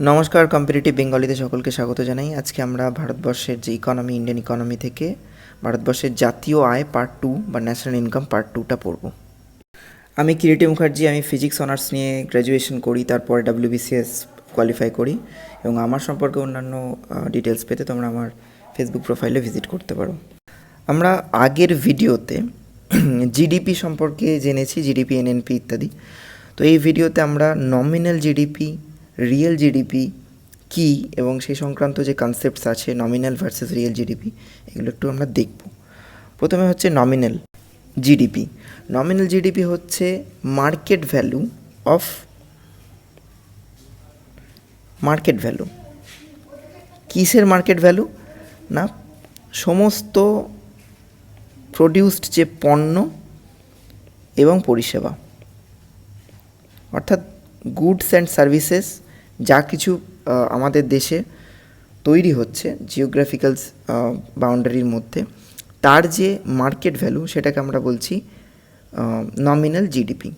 নমস্কার, কম্পিটিটিভ বেঙ্গলিতে সকলকে স্বাগত জানাই। আজকে আমরা ভারতবর্ষের যে ইকোনমি, ইন্ডিয়ান ইকোনমি থেকে ভারতবর্ষের জাতীয় আয় পার্ট 2 বা ন্যাশনাল ইনকাম পার্ট 2টা পড়ব। আমি কিরিটি মুখার্জি, আমি ফিজিক্স অনার্স নিয়ে গ্র্যাজুয়েশন করি, তারপরে WBCS কোয়ালিফাই করি এবং আমার সম্পর্কে অন্যান্য ডিটেলস পেতে তোমরা আমার ফেসবুক প্রোফাইলে ভিজিট করতে পারো। আমরা আগের ভিডিওতে জিডিপি সম্পর্কে জেনেছি, জিডিপি, এনএনপি ইত্যাদি। তো এই ভিডিওতে আমরা নমিনাল জিডিপি, রিয়েল জিডিপি কী এবং সেই সংক্রান্ত যে কনসেপ্টস আছে, নমিনাল ভার্সেস রিয়েল জিডিপি, এগুলো একটু আমরা দেখব। প্রথমে হচ্ছে নমিনাল জিডিপি। নমিনাল জিডিপি হচ্ছে market value of market value. কিসের মার্কেট ভ্যালু? না, সমস্ত প্রডিউসড যে পণ্য এবং পরিষেবা, অর্থাৎ গুডস অ্যান্ড সার্ভিসেস যা কিছু আমাদের দেশে তৈরি হচ্ছে জিওগ্রাফিক্যাল বাউন্ডারির মধ্যে, তার যে মার্কেট ভ্যালু সেটাকে আমরা বলছি নমিনাল জিডিপি।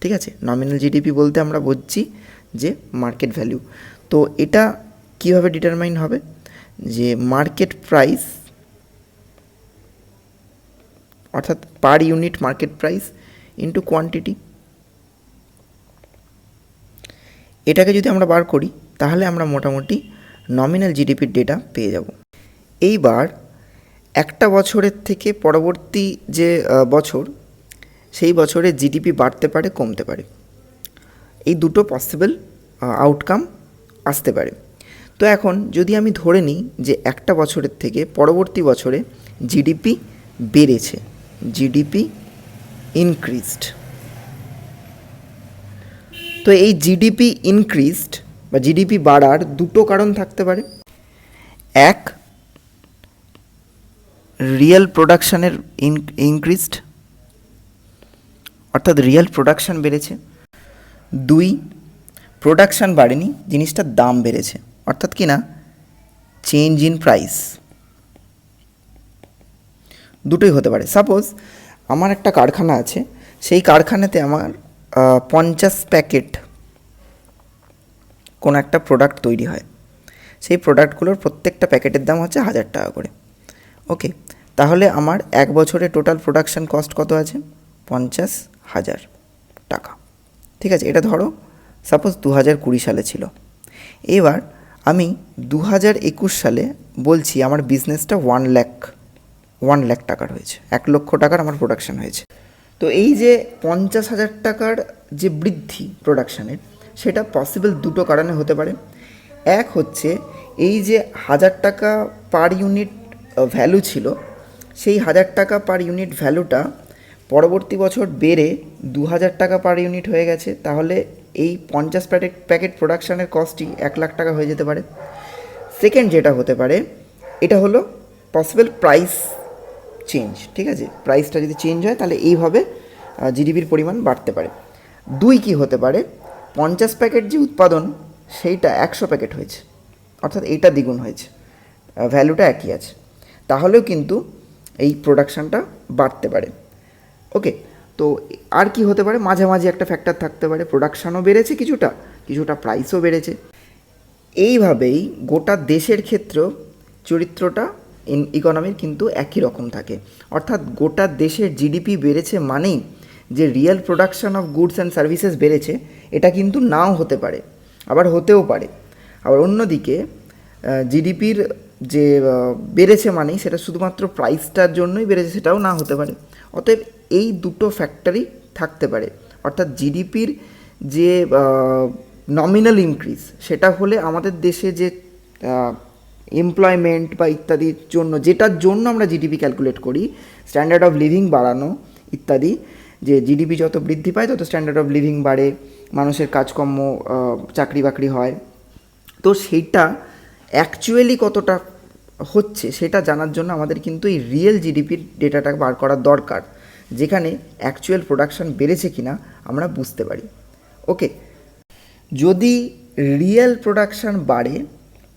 ঠিক আছে, নমিনাল জিডিপি বলতে আমরা বুঝছি যে মার্কেট ভ্যালু। তো এটা কীভাবে ডিটারমাইন হবে? যে মার্কেট প্রাইস, অর্থাৎ per unit market price into quantity. এটাকে যদি আমরা বার করি তাহলে আমরা মোটামুটি নমিনাল জিডিপির ডেটা পেয়ে যাব। এইবার একটা বছরের থেকে পরবর্তী যে বছর, সেই বছরে জিডিপি বাড়তে পারে, কমতে পারে, এই দুটো পসিবল আউটকাম আসতে পারে। তো এখন যদি আমি ধরে নিই যে একটা বছরের থেকে পরবর্তী বছরে জিডিপি বেড়েছে, জিডিপি ইনক্রিজড, তো এই জিডিপি ইনক্রিজড বা জিডিপি বাড়ার দুটো কারণ থাকতে পারে। এক, রিয়েল প্রোডাকশানের ইনক্রিজড, অর্থাৎ রিয়েল প্রোডাকশান বেড়েছে। দুই, প্রোডাকশান বাড়েনি, জিনিসটার দাম বেড়েছে, অর্থাৎ কি না, চেঞ্জ ইন প্রাইস। দুটোই হতে পারে। সাপোজ আমার একটা কারখানা আছে, সেই কারখানাতে আমার 50 প্যাকেট কোনো একটা প্রোডাক্ট তৈরি হয়। সেই প্রোডাক্টগুলোর প্রত্যেকটা প্যাকেটের দাম হচ্ছে 1000 টাকা করে। ওকে, তাহলে আমার এক বছরে টোটাল প্রোডাকশান কস্ট কত আছে? 50,000 টাকা। ঠিক আছে, এটা ধরো সাপোজ 2020 সালে ছিল। এবার আমি 2021 সালে বলছি আমার বিজনেসটা 1 লাখ টাকার হয়েছে, 1 লক্ষ টাকার আমার প্রোডাকশান হয়েছে। তো এই যে 50,000 টাকার যে বৃদ্ধি প্রোডাকশানের, সেটা পসিবল দুটো কারণে হতে পারে। এক হচ্ছে এই যে 1000 টাকা পার ইউনিট ভ্যালু ছিল, সেই 1000 টাকা পার ইউনিট ভ্যালুটা পরবর্তী বছর বেড়ে 2000 টাকা পার ইউনিট হয়ে গেছে, তাহলে এই 50 প্যাকেট প্রোডাকশানের কস্টই 1 লাখ টাকা হয়ে যেতে পারে। সেকেন্ড যেটা হতে পারে, এটা হলো পসিবল প্রাইস চেঞ্জ। ঠিক আছে, প্রাইসটা যদি চেঞ্জ হয় তাহলে এইভাবে জিডিপির পরিমাণ বাড়তে পারে। দুই, কি হতে পারে, 50 প্যাকেট যে উৎপাদন সেইটা 100 প্যাকেট হয়েছে, অর্থাৎ এইটা দ্বিগুণ হয়েছে, ভ্যালুটা একই আছে, তাহলেও কিন্তু এই প্রোডাকশানটা বাড়তে পারে। ওকে, তো আর কি হতে পারে, মাঝামাঝি একটা ফ্যাক্টর থাকতে পারে, প্রোডাকশানও বেড়েছে কিছুটা প্রাইসও বেড়েছে। এইভাবেই গোটা দেশের ক্ষেত্রেও চরিত্রটা ইকোনমির কিন্তু একই রকম থাকে। অর্থাৎ গোটা দেশের জিডিপি বেড়েছে মানেই যে real production of goods and services বেড়েছে, এটা কিন্তু নাও হতে পারে, আবার হতেও পারে। আবার অন্যদিকে জিডিপির যে বেড়েছে মানেই সেটা শুধুমাত্র প্রাইসটার জন্যই বেড়েছে, সেটাও না হতে পারে। অতএব এই দুটো ফ্যাক্টরই থাকতে পারে। অর্থাৎ জিডিপির যে নমিনাল ইনক্রিজ, সেটা হলে আমাদের দেশে যে এমপ্লয়মেন্ট বা ইত্যাদির জন্য, যেটার জন্য আমরা জিডিপি ক্যালকুলেট করি, স্ট্যান্ডার্ড অফ লিভিং বাড়ানো ইত্যাদি, যে জিডিপি যত বৃদ্ধি পায় তত স্ট্যান্ডার্ড অফ লিভিং বাড়ে, মানুষের কাজকর্ম, চাকরি বাকরি হয়। তো সেইটা অ্যাকচুয়ালি কতটা হচ্ছে সেটা জানার জন্য আমাদের কিন্তু এই রিয়েল জিডিপির ডেটাটা বার করা দরকার, যেখানে অ্যাকচুয়াল প্রোডাকশান বেড়েছে কিনা আমরা বুঝতে পারি। ওকে, যদি রিয়েল প্রোডাকশান বাড়ে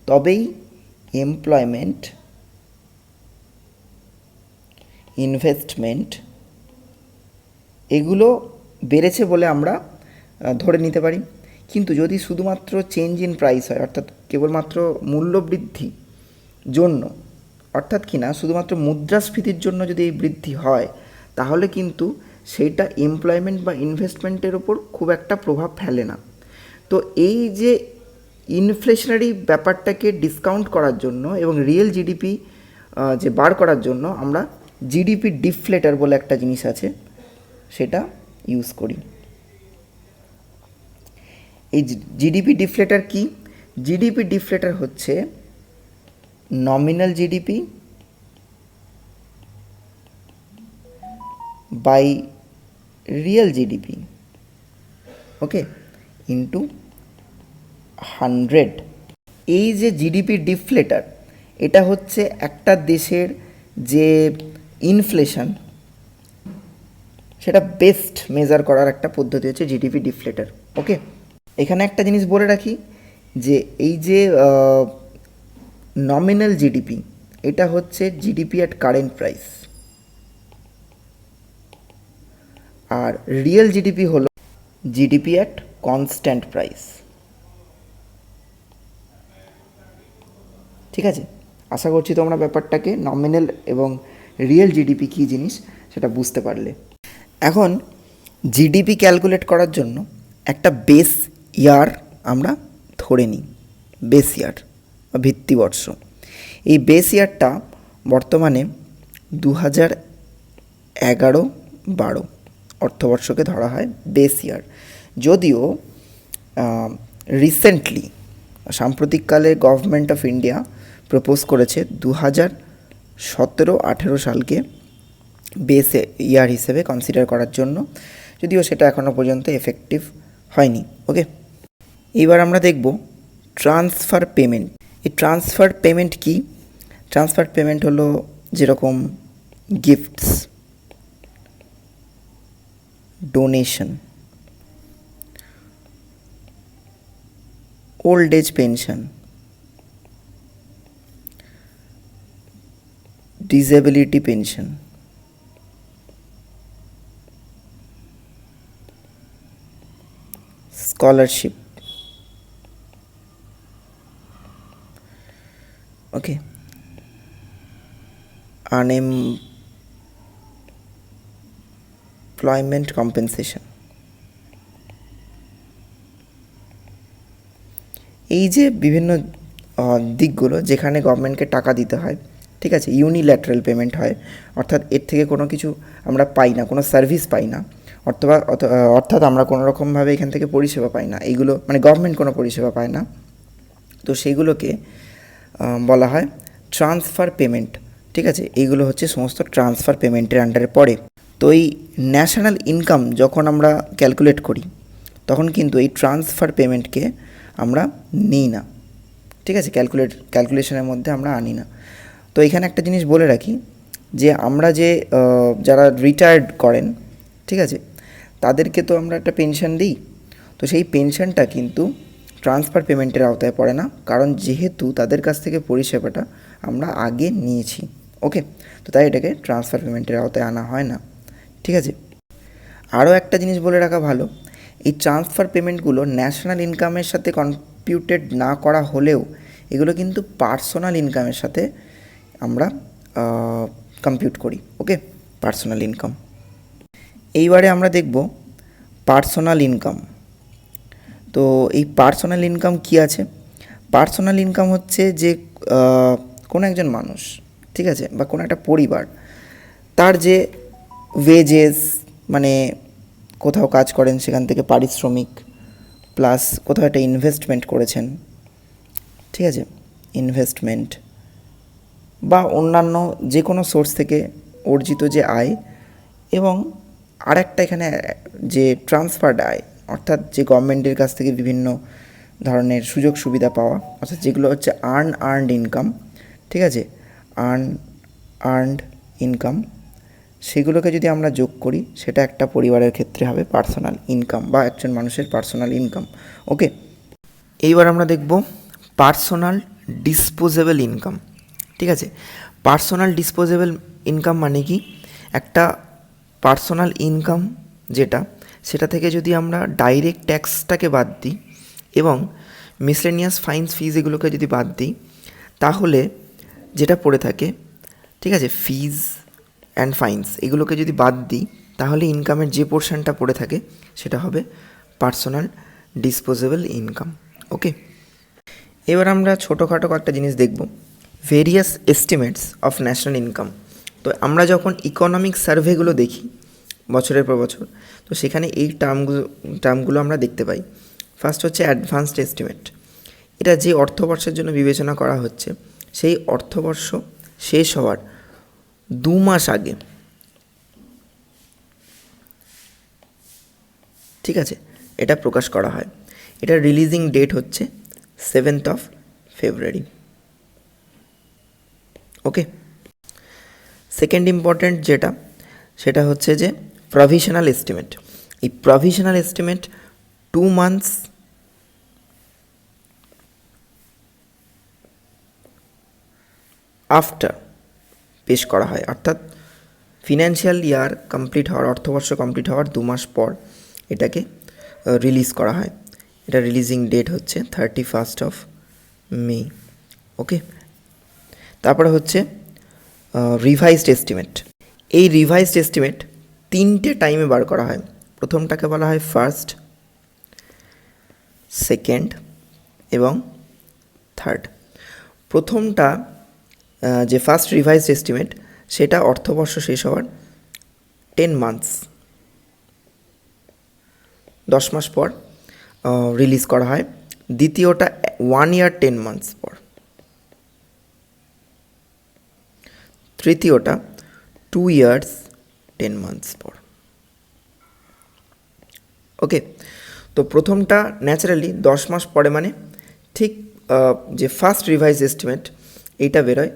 তবেই এমপ্লয়মেন্ট, ইনভেস্টমেন্ট এগুলো বেড়েছে বলে আমরা ধরে নিতে পারি। কিন্তু যদি শুধুমাত্র চেঞ্জ ইন প্রাইস হয়, অর্থাৎ কেবলমাত্র মূল্য বৃদ্ধি জন্য, অর্থাৎ কি না শুধুমাত্র মুদ্রাস্ফীতির জন্য যদি এই বৃদ্ধি হয়, তাহলে কিন্তু সেইটা এমপ্লয়মেন্ট বা ইনভেস্টমেন্টের ওপর খুব একটা প্রভাব ফেলে না। তো এই যে ইনফ্লেশনারি ব্যাপারটাকে ডিসকাউন্ট করার জন্য এবং রিয়েল জিডিপি যে বার করার জন্য আমরা জিডিপি ডিফ্লেটার বলে একটা জিনিস আছে, সেটা ইউজ করি। এই জিডিপি ডিফ্লেটার কি? জিডিপি ডিফ্লেটার হচ্ছে nominal GDP by real GDP, okay, into 100। এই যে জিডিপি ডিফ্লেটার, এটা হচ্ছে একটা দেশের যে ইনফ্লেশন সেটা বেস্ট মেজার করার একটা পদ্ধতি হচ্ছে জিডিপি ডিফ্লেটার, ওকে। এখানে একটা জিনিস বলে রাখি যে এই যে নমিনাল জিডিপি, এটা হচ্ছে জিডিপি অ্যাট কারেন্ট প্রাইস, আর রিয়েল জিডিপি হলো জিডিপি অ্যাট কনস্ট্যান্ট প্রাইস, ঠিক আছে। আশা করছি তোমরা ব্যাপারটাকে নমিনাল এবং রিয়েল জিডিপি কী জিনিস সেটা বুঝতে পারলে। এখন জিডিপি ক্যালকুলেট করার জন্য একটা বেস ইয়ার আমরা ধরে নিই, বেস ইয়ার বা ভিত্তিবর্ষ। এই বেস ইয়ারটা বর্তমানে 2011-12 অর্থবর্ষকে ধরা হয় বেস ইয়ার। যদিও রিসেন্টলি সাম্প্রতিককালে গভর্নমেন্ট অফ ইন্ডিয়া প্রপোজ করেছে 2017-18 সালকে বেস ইয়ার হিসেবে কনসিডার করার জন্য, যদিও সেটা এখনও পর্যন্ত এফেক্টিভ হয়নি, ওকে। এবার আমরা দেখব ট্রান্সফার পেমেন্ট। এই ট্রান্সফার পেমেন্ট কি? ট্রান্সফার পেমেন্ট হলো যেরকম gifts, donation, old age pension, disability pension, scholarship, okay, unemployment compensation. এই যে বিভিন্ন দিকগুলো যেখানে গভর্নমেন্টকে টাকা দিতে হয়, ঠিক আছে, ইউনিল্যাটারাল পেমেন্ট হয়, অর্থাৎ এর থেকে কোনো কিছু আমরা পাই না, কোনো সার্ভিস পাই না, অর্থাৎ আমরা কোনো রকমভাবে এখান থেকে পরিষেবা পাই না, এইগুলো মানে গভর্নমেন্ট কোনো পরিষেবা পায় না, তো সেইগুলোকে বলা হয় ট্রান্সফার পেমেন্ট, ঠিক আছে। এইগুলো হচ্ছে সমস্ত ট্রান্সফার পেমেন্টের আন্ডারে পড়ে। তো এই ন্যাশনাল ইনকাম যখন আমরা ক্যালকুলেট করি, তখন কিন্তু এই ট্রান্সফার পেমেন্টকে আমরা নিই না, ঠিক আছে, ক্যালকুলেশনের মধ্যে আমরা আনি না। তো এখানে একটা জিনিস বলে রাখি যে আমরা যে যারা রিটায়ার্ড করেন, ঠিক আছে, তাদেরকে তো আমরা একটা পেনশন দিই, তো সেই পেনশনটা কিন্তু ট্রান্সফার পেমেন্টের আওতায় পড়ে না, কারণ যেহেতু তাদের কাছ থেকে পরিষেবাটা আমরা আগে নিয়েছি, ওকে। তো তাই এটাকে ট্রান্সফার পেমেন্টের আওতায় আনা হয় না, ঠিক আছে। আরও একটা জিনিস বলে রাখা ভালো, এই ট্রান্সফার পেমেন্টগুলো ন্যাশনাল ইনকামের সাথে কম্পিউটেড না করা হলেও এগুলো কিন্তু পার্সোনাল ইনকামের সাথে আমরা কম্পিউট করি, ওকে, পার্সোনাল ইনকাম। এইবারে আমরা দেখব পার্সোনাল ইনকাম। তো এই পার্সোনাল ইনকাম কি আছে? পার্সোনাল ইনকাম হচ্ছে যে কোনো একজন মানুষ, ঠিক আছে, বা কোনো একটা পরিবার, তার যে ওয়েজেস মানে কোথাও কাজ করেন সেখান থেকে পারিশ্রমিক, প্লাস কোথাও একটা ইনভেস্টমেন্ট করেছেন, ঠিক আছে, ইনভেস্টমেন্ট বা অন্যান্য যে কোনো সোর্স থেকে অর্জিত যে আয়, এবং আরেকটা এখানে যে ট্রান্সফার্ড আয়, অর্থাৎ যে গভর্নমেন্টের কাছ থেকে বিভিন্ন ধরনের সুযোগ সুবিধা পাওয়া, অর্থাৎ যেগুলো হচ্ছে আর্নড ইনকাম, ঠিক আছে, আর্নড ইনকাম, সেগুলোকে যদি আমরা যোগ করি সেটা একটা পরিবারের ক্ষেত্রে হবে পার্সোনাল ইনকাম বা একজন মানুষের পার্সোনাল ইনকাম, ওকে। এইবার আমরা দেখব পার্সোনাল ডিসপোজেবল ইনকাম, ঠিক আছে। পার্সোনাল ডিসপোজেবল ইনকাম মানে কি? একটা পার্সোনাল ইনকাম যেটা, সেটা থেকে যদি আমরা ডাইরেক্ট ট্যাক্সটাকে বাদ দিই, এবং মিসলেনিয়াস ফাইন্স ফিজ এগুলোকে যদি বাদ দিই তাহলে যেটা পড়ে থাকে, ঠিক আছে, ফিজ অ্যান্ড ফাইন্স এগুলোকে যদি বাদ দিই তাহলে ইনকামের যে পোর্শনটা পড়ে থাকে সেটা হবে পার্সোনাল ডিসপোজেবল ইনকাম। ওকে, এবার আমরা ছোটোখাটো কয়েকটা জিনিস দেখব, various estimates of national income. তো আমরা যখন ইকোনমিক সার্ভেগুলো দেখি বছরের পর বছর, তো সেখানে এই টার্মগুলো আমরা দেখতে পাই। ফার্স্ট হচ্ছে অ্যাডভান্সড এস্টিমেট। এটা যে অর্থবর্ষের জন্য বিবেচনা করা হচ্ছে সেই অর্থবর্ষ শেষ হওয়ার 2 মাস আগে, ঠিক আছে, এটা প্রকাশ করা হয়। এটার রিলিজিং ডেট হচ্ছে 7th of February। Okay, second important যেটা সেটা হচ্ছে যে প্রভিশনাল এস্টিমেট। এই প্রভিশনাল এস্টিমেট 2 months আফটার পেশ করা হয়, অর্থাৎ ফিনান্সিয়াল ইয়ার কমপ্লিট হওয়ার, অর্থবর্ষ কমপ্লিট হওয়ার 2 মাস পর এটাকে রিলিজ করা হয়। এটা রিলিজিং ডেট হচ্ছে 31st of May। ওকে, তারপরে হচ্ছে রিভাইজড এস্টিমেট। এই রিভাইজড এস্টিমেট 3টে টাইমে বার করা হয়। প্রথমটাকে বলা হয় ফার্স্ট, সেকেন্ড এবং থার্ড। প্রথমটা যে ফার্স্ট রিভাইজড এস্টিমেট সেটা অর্থবর্ষ শেষ হওয়ার 10 months 10 মাস পর রিলিজ করা হয়। দ্বিতীয়টা 1 year 10 months পর। তৃতীয়টা 2 years 10 months পর। ওকে, তো প্রথমটা ন্যাচারালি 10 মাস পরে, মানে ঠিক যে ফার্স্ট রিভাইজ এস্টিমেট এইটা বেরোয়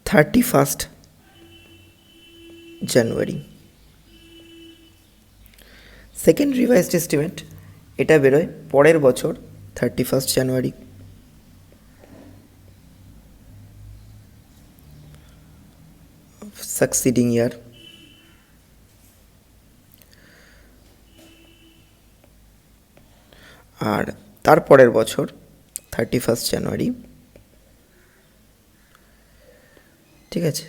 31st January। Second revised estimate এটা বেরোয় পরের বছর 31st January। সাকসিডিং ইয়ার। আর তারপরের বছর 31st January, ঠিক আছে,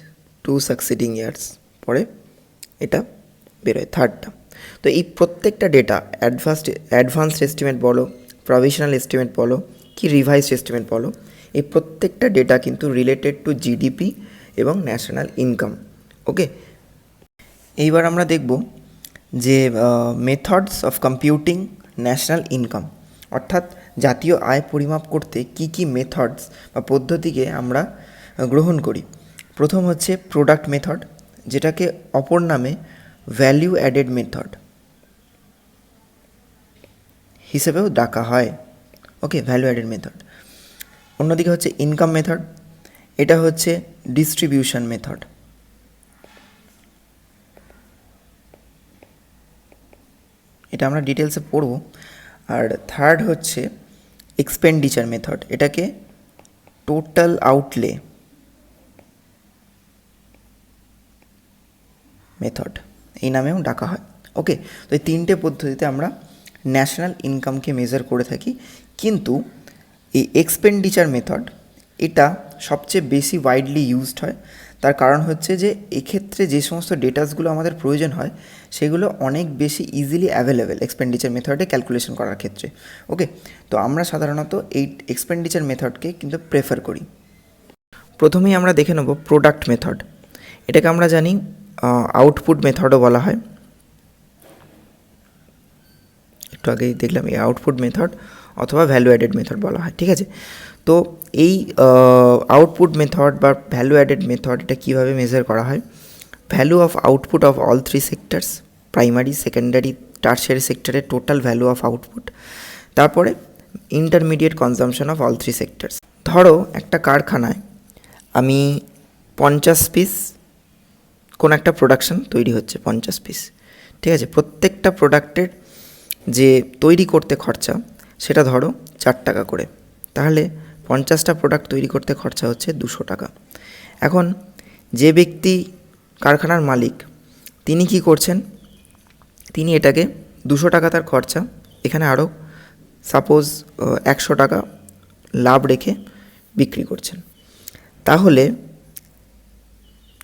2 সাকসিডিং ইয়ার্স পরে এটা বেরোয় থার্ডটা। তো এই প্রত্যেকটা ডেটা অ্যাডভান্সড এস্টিমেট বলো, প্রভিশনাল এস্টিমেট বলো কি রিভাইজড এস্টিমেট বলো, এই প্রত্যেকটা ডেটা কিন্তু রিলেটেড টু জিডিপি এবং ন্যাশনাল ইনকাম। ওকে, এইবার আমরা দেখব যে methods of computing national income, অর্থাৎ জাতীয় আয় পরিমাপ করতে কি কি মেথডস বা পদ্ধতিকে আমরা গ্রহণ করি। প্রথম হচ্ছে প্রোডাক্ট মেথড, যেটাকে অপর নামে ভ্যালু অ্যাডেড মেথড হিসেবেও ডাকা হয়। ওকে, ভ্যালু অ্যাডেড মেথড। অন্যদিকে হচ্ছে ইনকাম মেথড, এটা হচ্ছে ডিস্ট্রিবিউশন মেথড। এটা আমরা ডিটেলসে পড়ব। আর থার্ড হচ্ছে এক্সপেন্ডিচার মেথড, এটাকে টোটাল আউটলে মেথড এই নামেও ডাকা হয়। ওকে, তো এই 3টে পদ্ধতিতে আমরা ন্যাশনাল ইনকামকে মেজার করে থাকি, কিন্তু এই এক্সপেন্ডিচার মেথড এটা সবচেয়ে বেশি ওয়াইডলি ইউজড হয়। তার কারণ হচ্ছে যে এক্ষেত্রে যে সমস্ত ডেটাসগুলো আমাদের প্রয়োজন হয় সেগুলো অনেক বেশি ইজিলি অ্যাভেলেবেল এক্সপেন্ডিচার মেথডে ক্যালকুলেশন করার ক্ষেত্রে। ওকে, তো আমরা সাধারণত এই এক্সপেন্ডিচার মেথডকে কিন্তু প্রেফার করি। প্রথমেই আমরা দেখে নেব প্রোডাক্ট মেথড। এটাকে আমরা জানি আউটপুট মেথডও বলা হয়। একটু আগেই দেখলাম এই আউটপুট মেথড অথবা ভ্যালু অ্যাডেড মেথড বলা হয়, ঠিক আছে। তো এই আউটপুট মেথড বা ভ্যালু অ্যাডেড মেথড এটা কীভাবে মেজার করা হয়? Value of output of all 3 sectors, primary, secondary, tertiary সেক্টরের টোটাল ভ্যালু অফ আউটপুট, তারপরে intermediate consumption of all 3 sectors. ধরো একটা কারখানায় আমি 50 পিস কোন একটা প্রোডাকশন তৈরি হচ্ছে, 50 পিস, ঠিক আছে। প্রত্যেকটা প্রোডাক্টের যে তৈরি করতে খরচা সেটা ধরো 4 টাকা করে, তাহলে 50টা প্রোডাক্ট তৈরি করতে খরচা হচ্ছে 200 টাকা। এখন যে ব্যক্তি কারখানার মালিক তিনি কি করছেন, তিনি এটাকে 200 টাকা তার খরচা, এখানে আরও সাপোজ 100 টাকা লাভ রেখে বিক্রি করছেন, তাহলে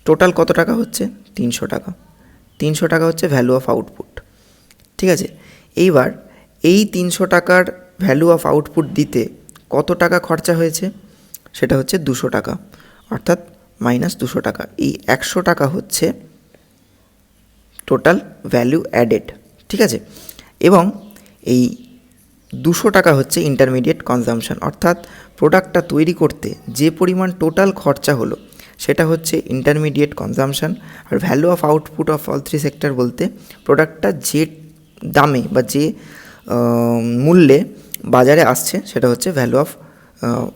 টোটাল কত টাকা হচ্ছে? 300 টাকা। 300 টাকা হচ্ছে ভ্যালু অফ আউটপুট। ঠিক আছে, এইবার এই 300 টাকার ভ্যালু অফ আউটপুট দিতে কত টাকা খরচা হয়েছে? সেটা হচ্ছে 200 টাকা, অর্থাৎ -200 টাকা। এই 100 টাকা হচ্ছে টোটাল ভ্যালু অ্যাডেড। ঠিক আছে, এবং এই 200 টাকা হচ্ছে ইন্টারমিডিয়েট কনজামশন, অর্থাৎ প্রোডাক্টটা তৈরি করতে যে পরিমাণ টোটাল খরচা হলো সেটা হচ্ছে ইন্টারমিডিয়েট কনজামশন। আর value of output of all three sector বলতে প্রোডাক্টটা যে দামে বা যে মূল্যে বাজারে আসছে সেটা হচ্ছে value of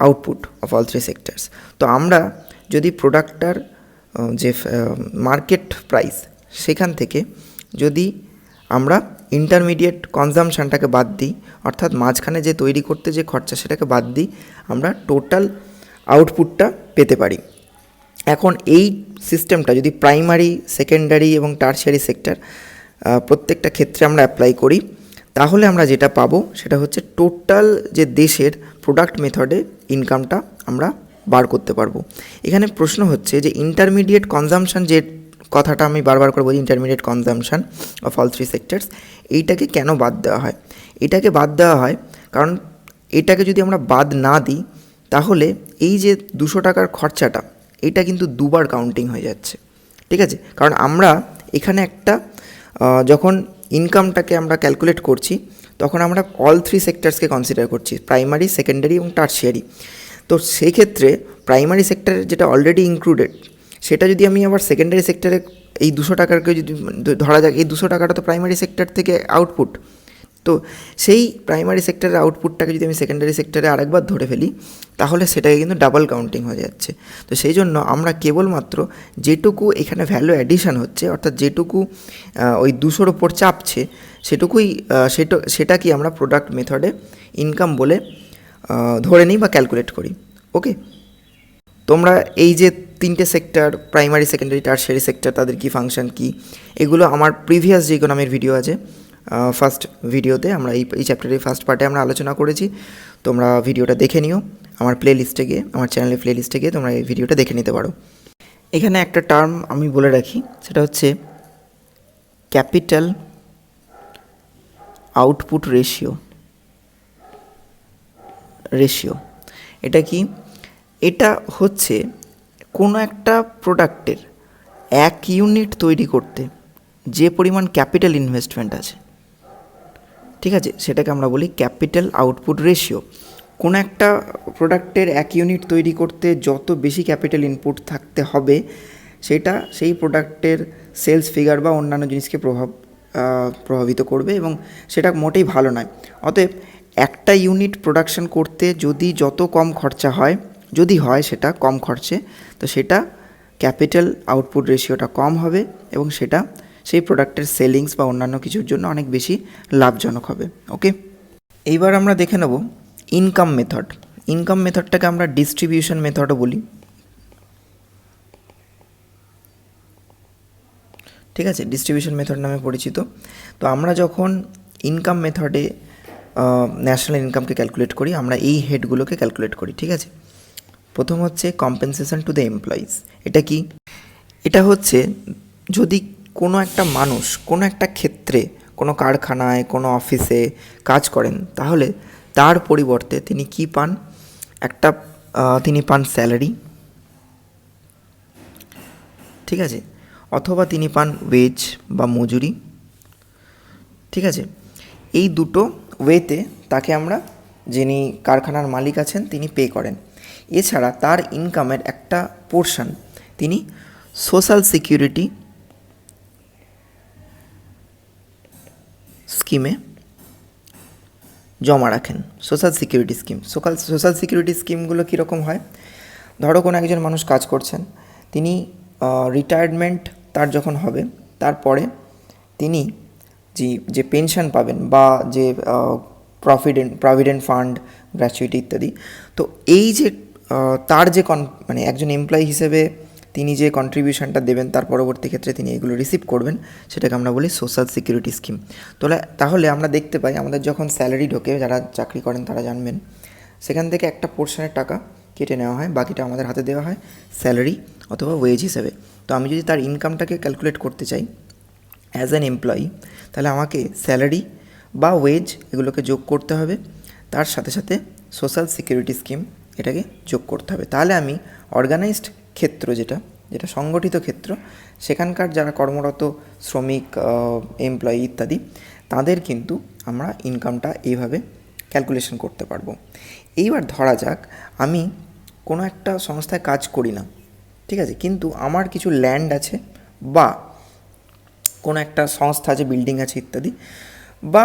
output of all three sectors. তো আমরা যদি প্রোডাক্টটার যে মার্কেট প্রাইস সেখান থেকে যদি আমরা ইন্টারমিডিয়েট কনজামশানটাকে বাদ দিই, অর্থাৎ মাঝখানে যে তৈরি করতে যে খরচা সেটাকে বাদ দিই, আমরা টোটাল আউটপুটটা পেতে পারি। এখন এই সিস্টেমটা যদি প্রাইমারি, সেকেন্ডারি এবং টারশিয়ারি সেক্টর প্রত্যেকটা ক্ষেত্রে আমরা অ্যাপ্লাই করি, তাহলে আমরা যেটা পাবো সেটা হচ্ছে টোটাল যে দেশের প্রোডাক্ট মেথডে ইনকামটা আমরা বার করতে পারবো। এখানে প্রশ্ন হচ্ছে যে ইন্টারমিডিয়েট কনজামশান, যে কথাটা আমি বারবার করে বলি, intermediate consumption of all three sectors, এইটাকে কেন বাদ দেওয়া হয়? এটাকে বাদ দেওয়া হয় কারণ এটাকে যদি আমরা বাদ না দিই তাহলে এই যে 200 টাকার খরচাটা, এটা কিন্তু দুবার কাউন্টিং হয়ে যাচ্ছে। ঠিক আছে, কারণ আমরা এখানে একটা যখন ইনকামটাকে আমরা ক্যালকুলেট করছি তখন আমরা অল থ্রি সেক্টরসকে কনসিডার করছি, প্রাইমারি, সেকেন্ডারি এবং টারশিয়ারি। তো সেক্ষেত্রে প্রাইমারি সেক্টরে যেটা অলরেডি ইনক্লুডেড, সেটা যদি আমি আবার সেকেন্ডারি সেক্টরে এই 200 টাকাকে যদি ধরা যাক, এই 200 টাকাটা তো প্রাইমারি সেক্টর থেকে আউটপুট, তো সেই প্রাইমারি সেক্টরের আউটপুটটাকে যদি আমি সেকেন্ডারি সেক্টরে আরেকবার ধরে ফেলি তাহলে সেটাকে কিন্তু ডাবল কাউন্টিং হয়ে যাচ্ছে। তো সেই জন্য আমরা কেবলমাত্র যেটুকু এখানে ভ্যালু অ্যাডিশন হচ্ছে, অর্থাৎ যেটুকু ওই 200-র ওপর চাপছে, সেটুকুই সেটাকে আমরা প্রোডাক্ট মেথডে ইনকাম বলে ধরে নিই বা ক্যালকুলেট করি। ওকে, তোমরা এই যে তিনটে sector, primary, secondary, tertiary sector, তাদের কি ফাংশন কি, এগুলো আমার প্রিভিয়াস যে ইকোনমির ভিডিও আছে, ফার্স্ট ভিডিওতে আমরা এই চ্যাপ্টারের ফার্স্ট পার্টে আমরা আলোচনা করেছি। তোমরা ভিডিওটা দেখে নিও আমার প্লে লিস্টে গিয়ে, আমার চ্যানেলের প্লে লিস্টে গিয়ে তোমরা এই ভিডিওটা দেখে নিতে পারো। এখানে একটা টার্ম আমি বলে রাখি, সেটা হচ্ছে ক্যাপিটাল আউটপুট রেশিও। এটা কি? এটা হচ্ছে কোনো একটা প্রোডাক্টের 1 ইউনিট তৈরি করতে যে পরিমাণ ক্যাপিটাল ইনভেস্টমেন্ট আছে, ঠিক আছে, সেটাকে আমরা বলি ক্যাপিটাল আউটপুট রেশিও। কোনো একটা প্রোডাক্টের 1 ইউনিট তৈরি করতে যত বেশি ক্যাপিটাল ইনপুট থাকতে হবে, সেটা সেই প্রোডাক্টের সেলস ফিগার বা অন্যান্য জিনিসকে প্রভাবিত করবে এবং সেটা মোটেই ভালো নয়। অতএব একটা ইউনিট প্রোডাকশন করতে যদি যত কম খরচা হয়, যদি হয় সেটা কম খরচে, তো সেটা ক্যাপিটাল আউটপুট রেশিওটা কম হবে এবং সেটা সেই প্রোডাক্টের সেলিংস বা অন্যান্য কিছুর জন্য অনেক বেশি লাভজনক হবে। ওকে, এইবার আমরা দেখে নেব ইনকাম মেথড। ইনকাম মেথডটাকে আমরা ডিস্ট্রিবিউশন মেথডও বলি। ঠিক আছে, ডিস্ট্রিবিউশন মেথড নামে পরিচিত। তো আমরা যখন ইনকাম মেথডে ন্যাশনাল ইনকামকে ক্যালকুলেট করি, আমরা এই হেডগুলোকে ক্যালকুলেট করি। ঠিক আছে, প্রথম হচ্ছে কম্পেনসেশন টু দ্য এমপ্লয়িজ। এটা কি? এটা হচ্ছে যদি কোনো একটা মানুষ কোনো একটা ক্ষেত্রে, কোনো কারখানায়, কোনো অফিসে কাজ করেন, তাহলে তার পরিবর্তে তিনি কি পান? তিনি পান স্যালারি, ঠিক আছে, অথবা তিনি পান ওয়েজ বা মজুরি। ঠিক আছে, এই দুটো ওয়েতে তাকে আমরা, যিনি কারখানার মালিক আছেন, তিনি পে করেন। এছাড়া তার ইনকামের একটা পোর্শন তিনি সোশ্যাল সিকিউরিটি স্কিমে জমা রাখেন। Social security scheme, social security স্কিমগুলো কীরকম হয়? ধরো কোনো একজন মানুষ কাজ করছেন, তিনি রিটায়ারমেন্ট তার যখন হবে, তারপরে তিনি যে পেনশন পাবেন বা যে প্রভিডেন্ট ফান্ড, গ্র্যাচুইটি ইত্যাদি, তো এই যে তার যে একজন এমপ্লয়ি হিসেবে তিনি যে কন্ট্রিবিউশনটা দেবেন তার পরবর্তী ক্ষেত্রে তিনি এগুলো রিসিভ করবেন, সেটাকে আমরা বলি সোশ্যাল সিকিউরিটি স্কিম। তাহলে আমরা দেখতে পাই আমাদের যখন স্যালারি ঢোকে, যারা চাকরি করেন তারা জানবেন, সেখান থেকে একটা পোর্শনের টাকা কেটে নেওয়া হয়, বাকিটা আমাদের হাতে দেওয়া হয় স্যালারি অথবা ওয়েজ হিসেবে। তো আমি যদি তার ইনকামটাকে ক্যালকুলেট করতে চাই অ্যাজ অ্যান এমপ্লয়ি, তাহলে আমাকে স্যালারি বা ওয়েজ এগুলোকে যোগ করতে হবে, তার সাথে সাথে সোশ্যাল সিকিউরিটি স্কিম এটাকে যোগ করতে হবে। তাহলে আমি অর্গানাইজড ক্ষেত্র, যেটা সংগঠিত ক্ষেত্র, সেখানকার যারা কর্মরত শ্রমিক, এমপ্লয়ি ইত্যাদি, তাদের কিন্তু আমরা ইনকামটা এইভাবে ক্যালকুলেশন করতে পারবো। এইবার ধরা যাক আমি কোনো একটা সংস্থায় কাজ করি না, ঠিক আছে, কিন্তু আমার কিছু ল্যান্ড আছে বা কোনো একটা সংস্থা আছে, বিল্ডিং আছে ইত্যাদি, বা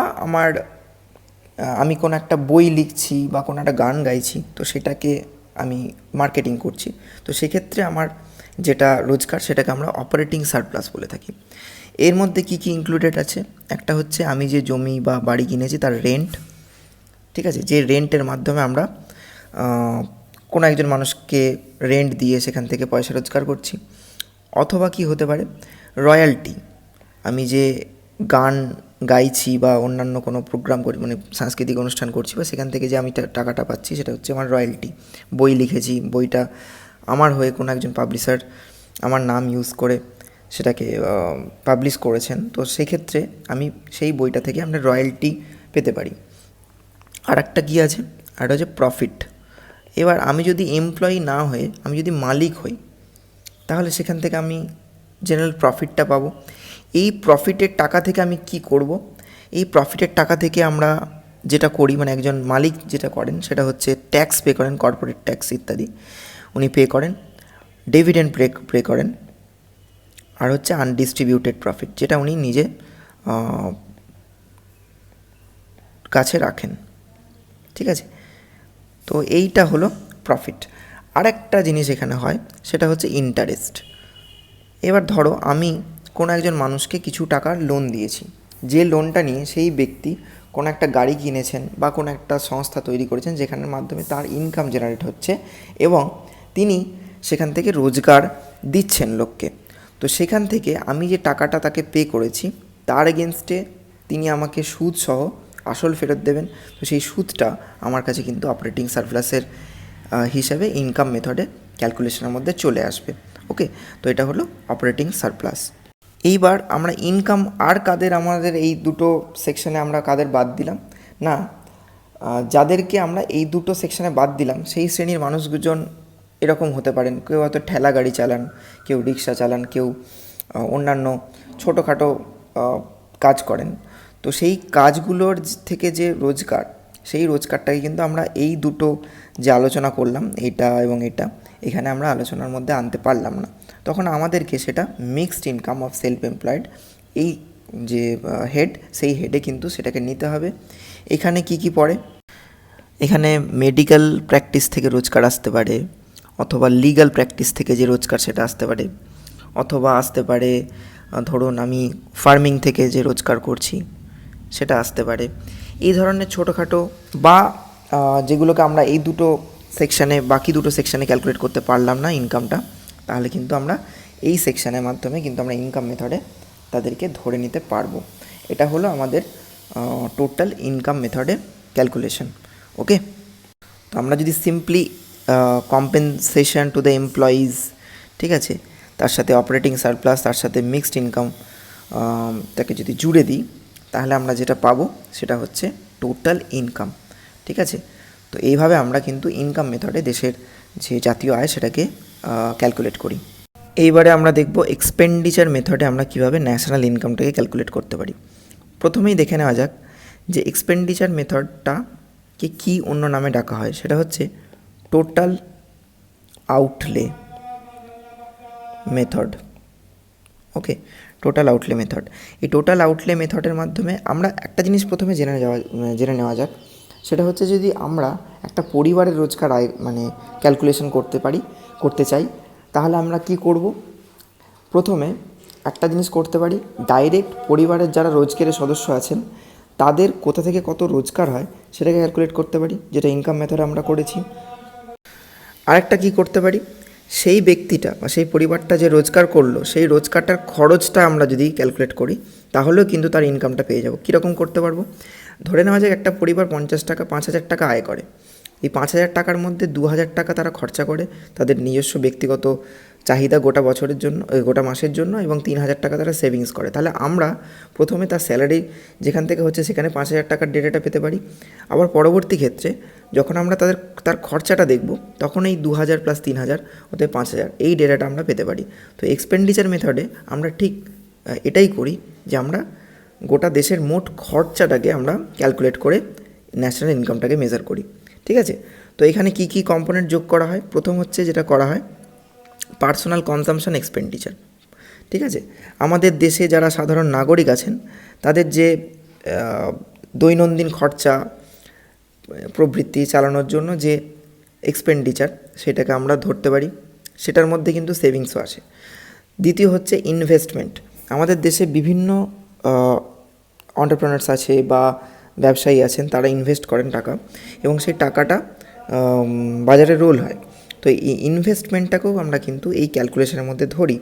আমি কোনো একটা বই লিখছি বা কোনো একটা গান গাইছি, তো সেটাকে আমি মার্কেটিং করছি। তো সেক্ষেত্রে আমার যেটা রোজগার, সেটাকে আমরা অপারেটিং সারপ্লাস বলে থাকি। এর মধ্যে কি কি ইনক্লুডেড আছে? একটা হচ্ছে আমি যে জমি বা বাড়ি কিনেছি তার রেন্ট, ঠিক আছে, যে রেন্টের মাধ্যমে আমরা কোনো একজন মানুষকে রেন্ট দিয়ে সেখান থেকে পয়সা রোজগার করছি। অথবা কি হতে পারে, রয়্যালটি, আমি যে গান গাইছি বা অন্যান্য কোনো প্রোগ্রাম করি, মানে সাংস্কৃতিক অনুষ্ঠান করছি, বা সেখান থেকে যে আমি টাকাটা পাচ্ছি, সেটা হচ্ছে আমার রয়্যালটি। বই লিখেছি, বইটা আমার হয়ে কোনো একজন পাবলিশার আমার নাম ইউজ করে সেটাকে পাবলিশ করেছেন, তো সেক্ষেত্রে আমি সেই বইটা থেকে আমরা রয়্যালটি পেতে পারি। আর একটা কী আছে, আর হচ্ছে প্রফিট। এবার আমি যদি এমপ্লয়ি না হয়ে আমি যদি মালিক হই, তাহলে সেখান থেকে আমি জেনারেল প্রফিটটা পাবো। এই প্রফিটের টাকা থেকে আমি কি করব? এই প্রফিটের টাকা থেকে আমরা যেটা করি, মানে একজন মালিক যেটা করেন সেটা হচ্ছে ট্যাক্স পে করেন, কর্পোরেট ট্যাক্স ইত্যাদি উনি পে করেন, ডিভিডেন্ড পে করেন, আর হচ্ছে আনডিস্ট্রিবিউটেড প্রফিট, যেটা উনি নিজে কাছে রাখেন, ঠিক আছে। তো এইটা হলো প্রফিট। আর একটা জিনিস এখানে হয়, সেটা হচ্ছে ইন্টারেস্ট। এবার ধরো আমি কোনো একজন মানুষকে কিছু টাকার লোন দিয়েছি, যে লোনটা নিয়ে সেই ব্যক্তি কোনো একটা গাড়ি কিনেছেন বা কোনো একটা সংস্থা তৈরি করেছেন, যেখানের মাধ্যমে তার ইনকাম জেনারেট হচ্ছে এবং তিনি সেখান থেকে রোজগার দিচ্ছেন লোককে। তো সেখান থেকে আমি যে টাকাটা তাকে পে করেছি, তার এগেনস্টে তিনি আমাকে সুদ সহ আসল ফেরত দেবেন। তো সেই সুদটা আমার কাছে কিন্তু অপারেটিং সারপ্লাসের হিসাবে ইনকাম মেথডে ক্যালকুলেশনের মধ্যে চলে আসবে। ওকে, তো এটা হলো অপারেটিং সারপ্লাস। এইবার আমরা ইনকাম আর কাদের, আমাদের এই দুটো সেকশানে আমরা কাদের বাদ দিলাম না, যাদেরকে আমরা এই দুটো সেকশানে বাদ দিলাম সেই শ্রেণীর মানুষজন এরকম হতে পারেন, কেউ হয়তো ঠেলা গাড়ি চালান, কেউ রিক্সা চালান, কেউ অন্যান্য ছোটোখাটো কাজ করেন। তো সেই কাজগুলোর থেকে যে রোজগার, সেই রোজগারটাকে কিন্তু আমরা এই দুটো যে আলোচনা করলাম, এটা এবং এটা, এখানে আমরা আলোচনার মধ্যে আনতে পারলাম না। তখন আমাদেরকে সেটা mixed income of self employed, এই যে হেড, সেই হেডে কিন্তু সেটাকে নিতে হবে। এখানে কি কি পড়ে? এখানে মেডিকেল প্র্যাকটিস থেকে রোজগার আসতে পারে, অথবা লিগ্যাল প্র্যাকটিস থেকে যে রোজগার সেটা আসতে পারে, অথবা আসতে পারে ধরুন আমি ফার্মিং থেকে যে রোজগার করছি সেটা আসতে পারে। এই ধরনের ছোটোখাটো বা যেগুলোকে আমরা এই দুটো সেকশানে, বাকি দুটো সেকশানে ক্যালকুলেট করতে পারলাম না ইনকামটা, তাহলে কিন্তু আমরা এই সেকশানের মাধ্যমে কিন্তু আমরা ইনকাম মেথডে তাদেরকে ধরে নিতে পারবো। এটা হলো আমাদের টোটাল ইনকাম মেথডে ক্যালকুলেশন। ওকে, তো আমরা যদি simply compensation to the employees, ঠিক আছে, তার সাথে অপারেটিং সারপ্লাস, তার সাথে মিক্সড ইনকাম তাকে যদি জুড়ে দিই, তাহলে আমরা যেটা পাবো সেটা হচ্ছে টোটাল ইনকাম, ঠিক আছে। তো এইভাবে আমরা কিন্তু ইনকাম মেথডে দেশের যে জাতীয় আয় সেটাকে ক্যালকুলেট করি। এইবারে আমরা দেখব এক্সপেন্ডিচার মেথডে আমরা কীভাবে ন্যাশনাল ইনকামটাকে ক্যালকুলেট করতে পারি। প্রথমেই দেখে নেওয়া যাক যে এক্সপেন্ডিচার মেথডটাকে কী অন্য নামে ডাকা হয়। সেটা হচ্ছে টোটাল আউটলে মেথড। ওকে, টোটাল আউটলে মেথড। এই টোটাল আউটলে মেথডের মাধ্যমে আমরা একটা জিনিস প্রথমে জেনে নেওয়া যাক, সেটা হচ্ছে যদি আমরা একটা পরিবারের রোজগার আয় মানে ক্যালকুলেশন করতে চাই, তাহলে আমরা কি করব? প্রথমে একটা জিনিস করতে পারি, ডাইরেক্ট পরিবারের যারা রোজগারের সদস্য আছেন তাদের কোথা থেকে কত রোজগার হয় সেটাকে ক্যালকুলেট করতে পারি, যেটা ইনকাম মেথডে আমরা করেছি। আরেকটা কি করতে পারি, সেই ব্যক্তিটা বা সেই পরিবারটা যে রোজগার করলো সেই রোজগারটার খরচটা আমরা যদি ক্যালকুলেট করি তাহলেও কিন্তু তার ইনকামটা পেয়ে যাবো। কীরকম করতে পারবো? ধরে নেওয়া যায় একটা পরিবার 5,000 টাকা আয় করে। এই 5,000 টাকার মধ্যে 2,000 টাকা তারা খরচা করে তাদের নিজস্ব ব্যক্তিগত চাহিদা গোটা বছরের জন্য, গোটা মাসের জন্য, এবং 3,000 টাকা তারা সেভিংস করে। তাহলে আমরা প্রথমে তার স্যালারি যেখান থেকে হচ্ছে সেখানে 5,000 টাকার ডেটাটা পেতে পারি। আবার পরবর্তী ক্ষেত্রে যখন আমরা তার খরচাটা দেখব তখন এই 2,000 প্লাস 3,000 অর্থাৎ 5,000 এই ডেটাটা আমরা পেতে পারি। তো এক্সপেন্ডিচার মেথডে আমরা ঠিক এটাই করি যে আমরা গোটা দেশের মোট খরচাটাকে আমরা ক্যালকুলেট করে ন্যাশনাল ইনকামটাকে মেজার করি। ঠিক আছে? তো এখানে কি কি কম্পোনেন্ট যোগ করা হয়? প্রথম হচ্ছে যেটা করা হয় পার্সোনাল কনজামশন এক্সপেন্ডিচার। ঠিক আছে? আমাদের দেশে যারা সাধারণ নাগরিক আছেন তাদের যে দৈনন্দিন খরচা প্রবৃত্তি চালানোর জন্য যে এক্সপেন্ডিচার সেটাকে আমরা ধরতে পারি, সেটার মধ্যে কিন্তু সেভিংসও আসে। দ্বিতীয় হচ্ছে ইনভেস্টমেন্ট। আমাদের দেশে বিভিন্ন এন্টারপ্রেনার্স আছে বা ব্যবসায়ী আছেন, তারা ইনভেস্ট করেন টাকা এবং সেই টাকাটা বাজারে রোল হয়। তো এই ইনভেস্টমেন্টটাকেও আমরা কিন্তু এই ক্যালকুলেশনের মধ্যে ধরি।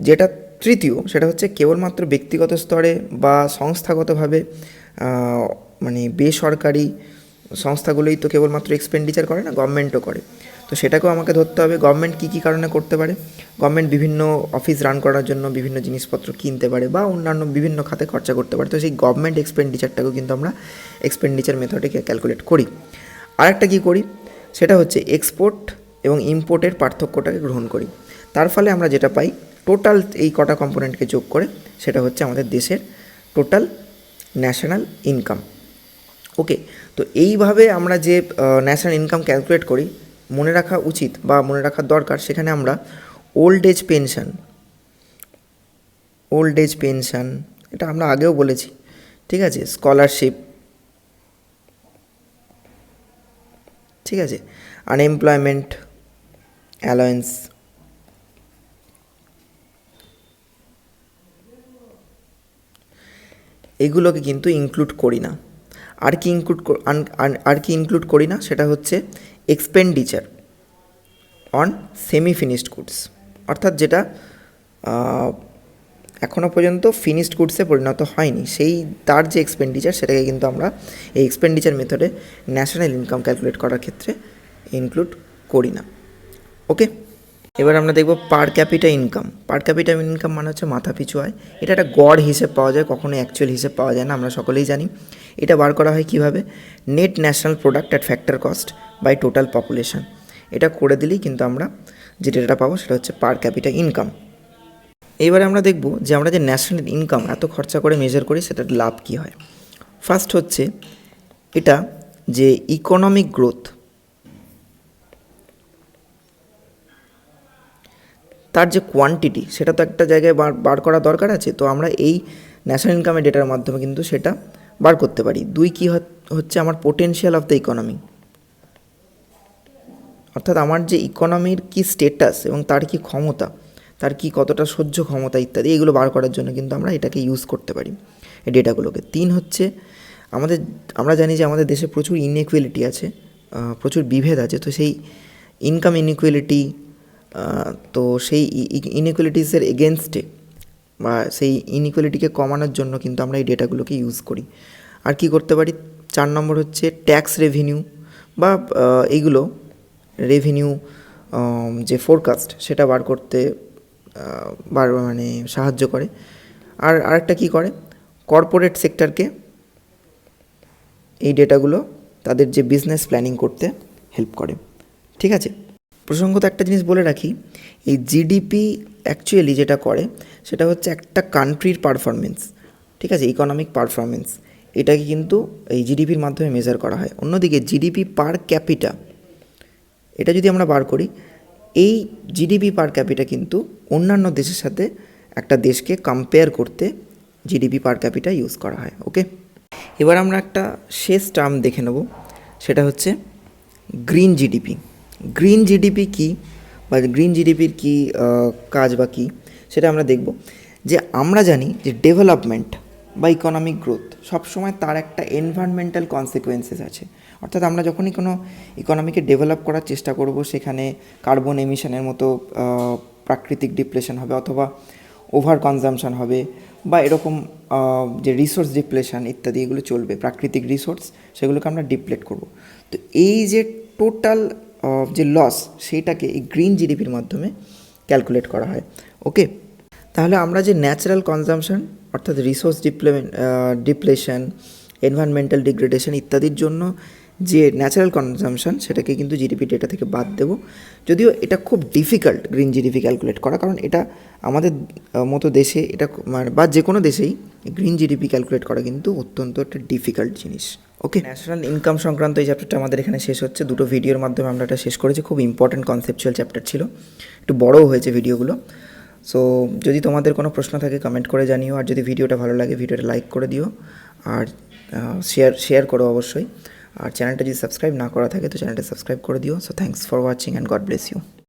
যেটা তৃতীয় সেটা হচ্ছে কেবলমাত্র ব্যক্তিগত স্তরে বা সংস্থাগতভাবে মানে বেসরকারি সংস্থাগুলোই তো কেবলমাত্র এক্সপেন্ডিচার করে না, গভর্নমেন্টও করে। তো সেটাকেও আমাকে ধরতে হবে। গভর্নমেন্ট কী কী কারণে করতে পারে? গভর্নমেন্ট বিভিন্ন অফিস রান করার জন্য বিভিন্ন জিনিসপত্র কিনতে পারে বা অন্যান্য বিভিন্ন খাতে খরচা করতে পারে। তো সেই গভর্নমেন্ট এক্সপেন্ডিচারটাকেও কিন্তু আমরা এক্সপেন্ডিচার মেথডে ক্যালকুলেট করি। আরেকটা কী করি সেটা হচ্ছে এক্সপোর্ট এবং ইম্পোর্টের পার্থক্যটাকে গ্রহণ করি। তার ফলে আমরা যেটা পাই টোটাল এই কটা কম্পোনেন্টকে যোগ করে সেটা হচ্ছে আমাদের দেশের টোটাল ন্যাশনাল ইনকাম। ওকে, তো এইভাবে আমরা যে ন্যাশনাল ইনকাম ক্যালকুলেট করি, মনে রাখা উচিত বা মনে রাখার দরকার সেখানে আমরা ওল্ড এজ পেনশন এটা আমরা আগেও বলেছি। ঠিক আছে? স্কলারশিপ, ঠিক আছে, আনএমপ্লয়মেন্ট অ্যালাওয়েন্স, এগুলোকে কিন্তু ইনক্লুড করি না। আর কি ইনক্লুড করি না সেটা হচ্ছে expenditure on semi finished goods, অর্থাৎ যেটা এখনও পর্যন্ত ফিনিশড গুডসে পরিণত হয়নি, সেই তার যে এক্সপেন্ডিচার সেটাকে কিন্তু আমরা এই এক্সপেন্ডিচার মেথডে ন্যাশনাল ইনকাম ক্যালকুলেট করার ক্ষেত্রে ইনক্লুড করি না। ওকে, এবার আমরা দেখব পার ক্যাপিটা ইনকাম। পার ক্যাপিটা ইনকাম মানে হচ্ছে মাথা পিছু আয়। এটা একটা গড় হিসেব পাওয়া যায়, কখনো অ্যাকচুয়াল হিসেব পাওয়া যায় না, আমরা সকলেই জানি। এটা বার করা হয় কীভাবে? Net national product at factor cost by total population. এটা করে দিলেই কিন্তু আমরা যে ডেটাটা পাবো সেটা হচ্ছে পার ক্যাপিটা ইনকাম। এইবারে আমরা দেখব যে আমরা যে ন্যাশনাল ইনকাম এত খরচা করে মেজার করি সেটার লাভ কী হয়। ফার্স্ট হচ্ছে এটা যে ইকোনমিক গ্রোথ, তার যে কোয়ান্টিটি সেটা তো একটা জায়গায় বার করা দরকার আছে। তো আমরা এই ন্যাশনাল ইনকামের ডেটার মাধ্যমে কিন্তু সেটা বার করতে পারি। দুই কী হচ্ছে আমার পোটেনশিয়াল অফ দ্য ইকোনমি, অর্থাৎ আমার যে ইকোনমির কী স্টেটাস এবং তার কী ক্ষমতা, তার কী কতটা সহ্য ক্ষমতা ইত্যাদি, এগুলো বার করার জন্য কিন্তু আমরা এটাকে ইউজ করতে পারি, এই ডেটাগুলোকে। তিন হচ্ছে আমরা জানি যে আমাদের দেশে প্রচুর ইনইকুয়ালিটি আছে, প্রচুর বিভেদ আছে। তো সেই ইনকাম ইনইকুয়ালিটি, তো সেই ইনইকুয়ালিটিসের এগেনস্টে বা সেই ইনইকুয়ালিটিকে কমানোর জন্য কিন্তু আমরা এই ডেটাগুলোকে ইউজ করি। আর কি করতে পারি? 4 নম্বর হচ্ছে ট্যাক্স রেভিনিউ বা এইগুলো রেভিনিউ যে ফোরকাস্ট সেটা বার করতে মানে সাহায্য করে। আর আরেকটা কী করে? কর্পোরেট সেক্টরকে এই ডেটাগুলো তাদের যে বিজনেস প্ল্যানিং করতে হেল্প করে। ঠিক আছে? প্রসঙ্গত একটা জিনিস বলে রাখি, এই জিডিপি অ্যাকচুয়ালি যেটা করে সেটা হচ্ছে একটা কান্ট্রির পারফরমেন্স, ঠিক আছে, ইকোনমিক পারফরমেন্স, এটাকে কিন্তু এই জিডিপির মাধ্যমে মেজার করা হয়। অন্যদিকে জিডিপি পার ক্যাপিটা, এটা যদি আমরা বার করি, এই জিডিপি পার ক্যাপিটা কিন্তু অন্যান্য দেশের সাথে একটা দেশকে কম্পেয়ার করতে জিডিপি পার ক্যাপিটা ইউজ করা হয়। ওকে, এবার আমরা একটা শেষ টার্ম দেখে নেব, সেটা হচ্ছে গ্রিন জিডিপি। গ্রিন জিডিপি কী বা গ্রিন জিডিপির কী কাজ বা কী সেটা আমরা দেখব। যে আমরা জানি যে ডেভেলপমেন্ট বা ইকোনমিক গ্রোথ সবসময় তার একটা এনভায়রনমেন্টাল কনসিকুয়েন্সেস আছে। অর্থাৎ আমরা যখনই কোনো ইকোনমিকে ডেভেলপ করার চেষ্টা করব, সেখানে কার্বন এমিশনের মতো প্রাকৃতিক ডিপ্লেশন হবে, অথবা ওভার কনজামশন হবে, বা এরকম যে রিসোর্স ডিপ্লেশন ইত্যাদি এগুলো চলবে, প্রাকৃতিক রিসোর্স সেগুলোকে আমরা ডিপ্লেট করব। তো এই যে টোটাল যে লস, সেইটাকে এই গ্রিন জিডিপির মাধ্যমে ক্যালকুলেট করা হয়। ওকে, তাহলে আমরা যে ন্যাচারাল কনজামশন অর্থাৎ রিসোর্স ডিপ্লেশন, এনভায়রনমেন্টাল ডিগ্রেডেশন ইত্যাদির জন্য যে ন্যাচারাল কনজামশন, সেটাকে কিন্তু জিডিপি ডেটা থেকে বাদ দেবো। যদিও এটা খুব ডিফিকাল্ট গ্রিন জিডিপি ক্যালকুলেট করা, কারণ এটা আমাদের মতো দেশে এটা মানে বা যে কোনো দেশেই গ্রিন জিডিপি ক্যালকুলেট করা কিন্তু অত্যন্ত একটা ডিফিকাল্ট জিনিস। ওকে, ন্যাশনাল ইনকাম সংক্রান্ত এই চ্যাপ্টারটা আমাদের এখানে শেষ হচ্ছে। দুটো ভিডিওর মাধ্যমে আমরা এটা শেষ করেছি। খুব ইম্পর্টেন্ট কনসেপচুয়াল চ্যাপ্টার ছিল, একটু বড়ও হয়েছে ভিডিওগুলো। সো যদি তোমাদের কোনো প্রশ্ন থাকে কমেন্ট করে জানিও, আর যদি ভিডিওটা ভালো লাগে ভিডিওটা লাইক করে দিও, আর শেয়ার করো অবশ্যই। আর চ্যানেলটা যদি সাবস্ক্রাইব না করা থাকে তো চ্যানেলটা সাবস্ক্রাইব করে দিও। So thanks for watching and God bless you.